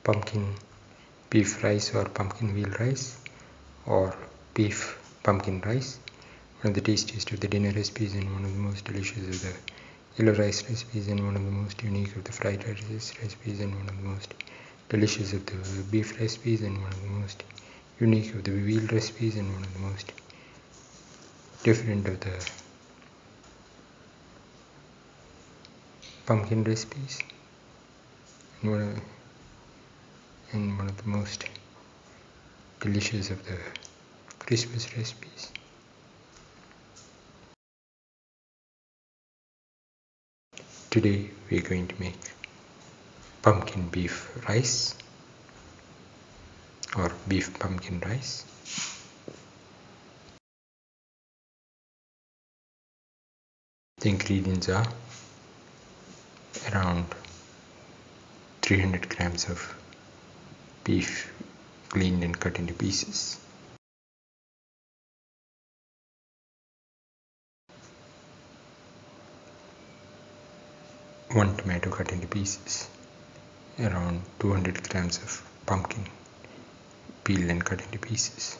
pumpkin beef rice or pumpkin veal rice or beef pumpkin rice. One of the tastiest of the dinner recipes and one of the most delicious of the yellow rice recipes and one of the most unique of the fried rice recipes and one of the most delicious of the beef recipes and one of the most unique of the veal recipes and one of the most different of the pumpkin recipes and one of the most delicious of the Christmas recipes. Today we are going to make pumpkin beef rice or beef pumpkin rice. The ingredients are around 300 grams of beef cleaned and cut into pieces, 1 tomato cut into pieces, around 200 grams of pumpkin peeled and cut into pieces,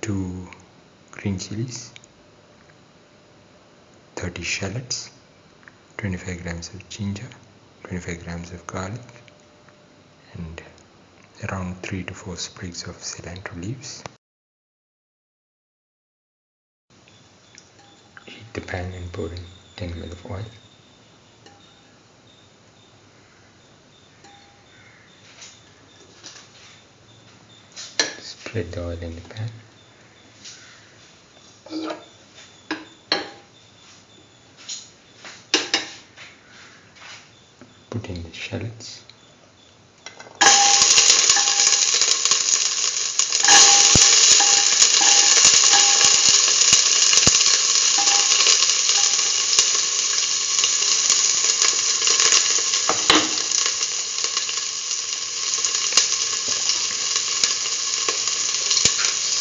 2 green chillies, 30 shallots, 25 grams of ginger, 25 grams of garlic, and around 3 to 4 sprigs of cilantro leaves. Heat the pan and pour in 10 ml of oil. Spread the oil in the pan. Put in the shallots.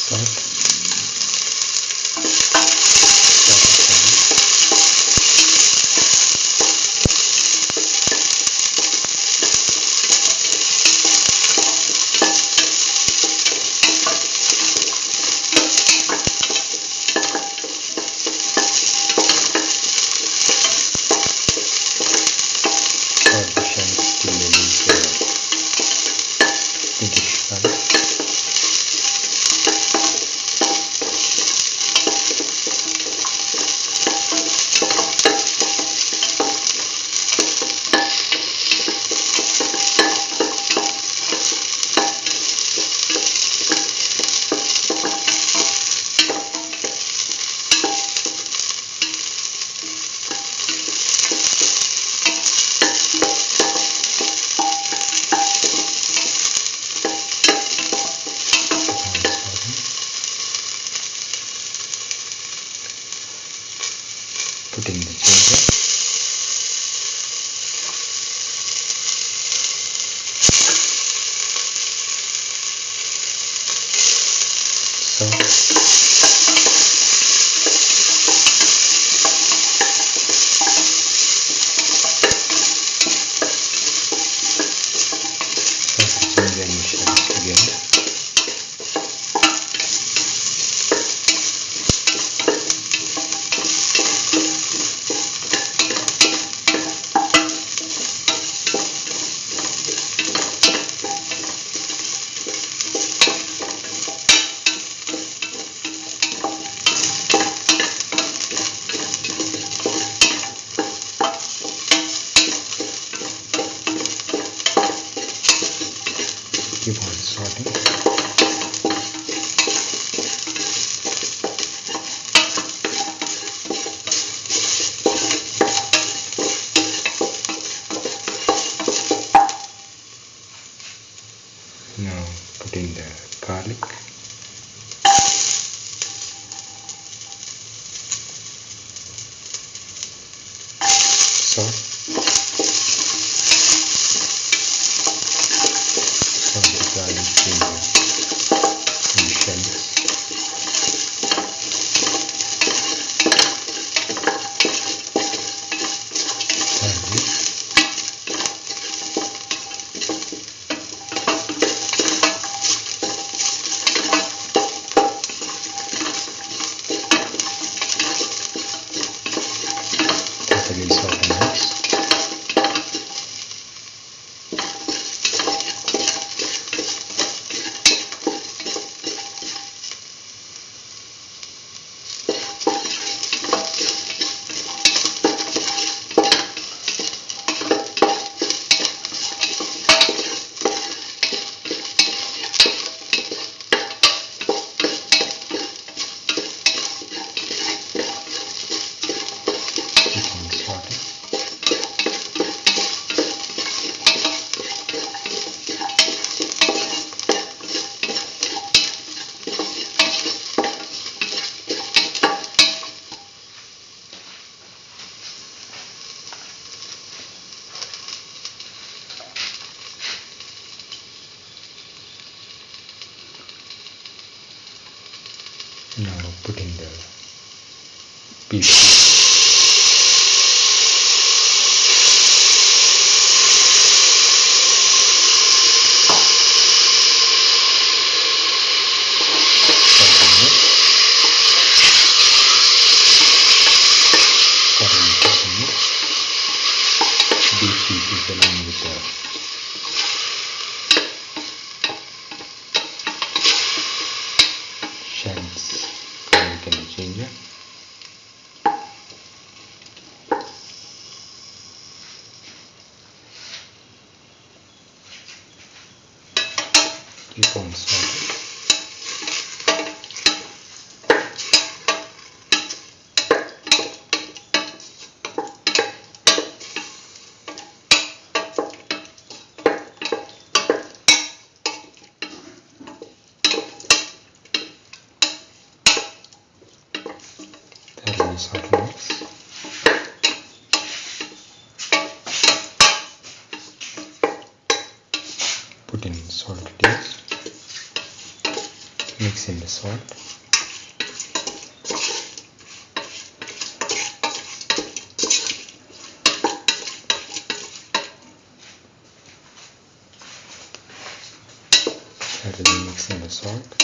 Salt. Pinkish color. Put in the ginger, salt, ginger and mix it together. Keep on sorting. Now put in the garlic. Salt. Garlic, ginger, and shallots. Garlic. Now put in the beef. Beef pieces along with the shallots, garlic and ginger. Keep on salting. Thoroughly salt and mix. Put in salt to taste. Mix in the salt. Thoroughly mix in the salt.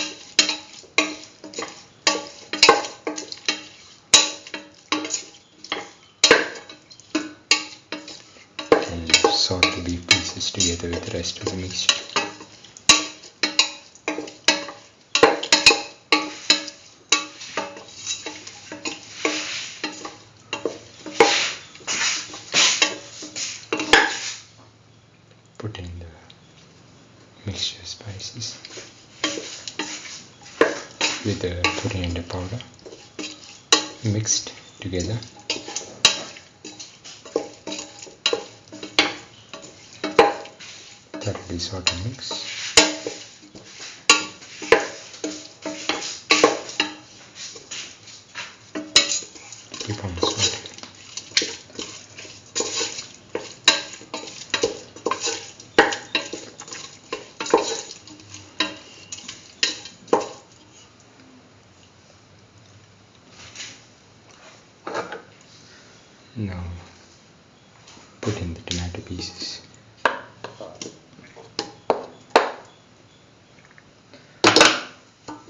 Salt the beef pieces together with the rest of the mixture. Put in the mixture spices with the coriander powder mixed together. Thoroughly salt and mix. Keep on salting. Now put in the tomato pieces.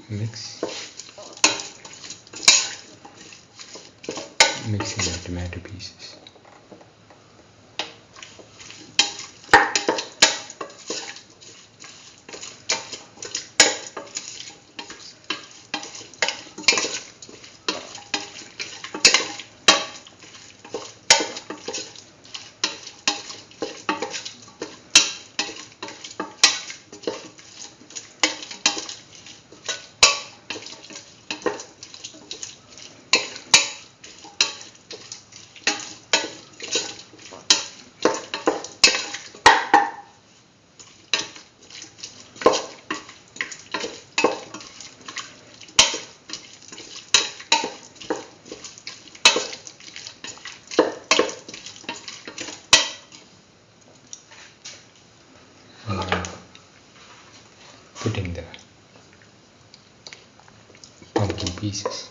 Mix in the tomato pieces. Put in the pumpkin pieces.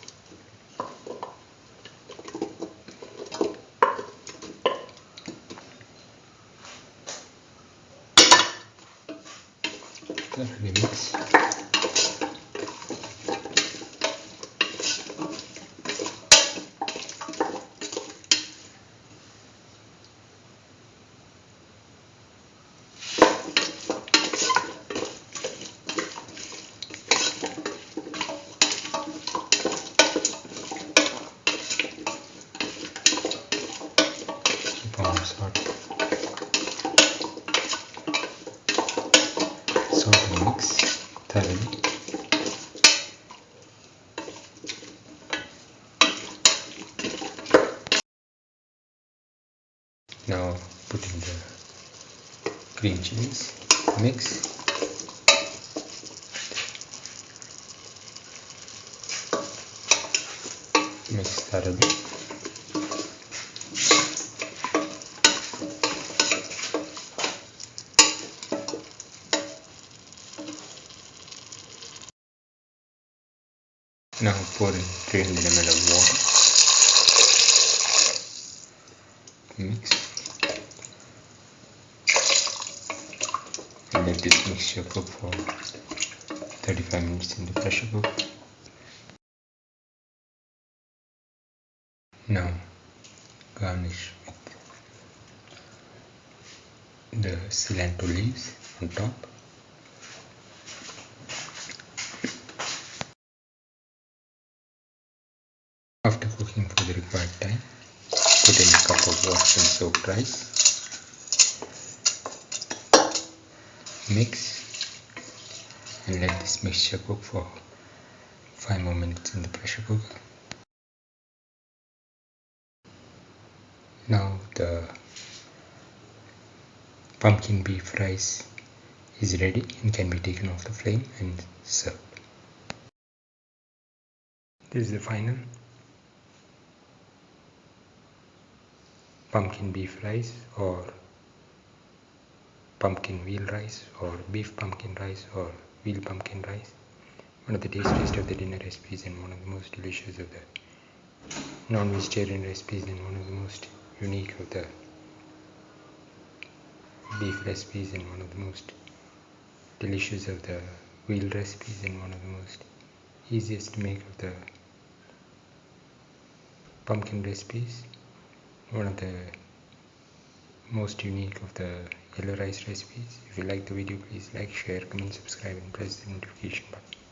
Thoroughly mix. Salt and mix thoroughly. Now put in the green chilies, mix. Mix thoroughly. Now pour in 300 ml of water. Mix. And let this mixture cook for 35 minutes in the pressure cooker. Now garnish with the cilantro leaves on top. After cooking for the required time, put in a cup of washed and soaked rice. Mix and let this mixture cook for 5 more minutes in the pressure cooker. Now the pumpkin beef rice is ready and can be taken off the flame and served. This is the final pumpkin beef rice or pumpkin veal rice or beef pumpkin rice or veal pumpkin rice. One of the tastiest of the dinner recipes and one of the most delicious of the non-vegetarian recipes and one of the most unique of the beef recipes and one of the most delicious of the veal recipes and one of the most easiest to make of the pumpkin recipes. One of the most unique of the yellow rice recipes. If you like the video, please like, share, comment, subscribe and press the notification button.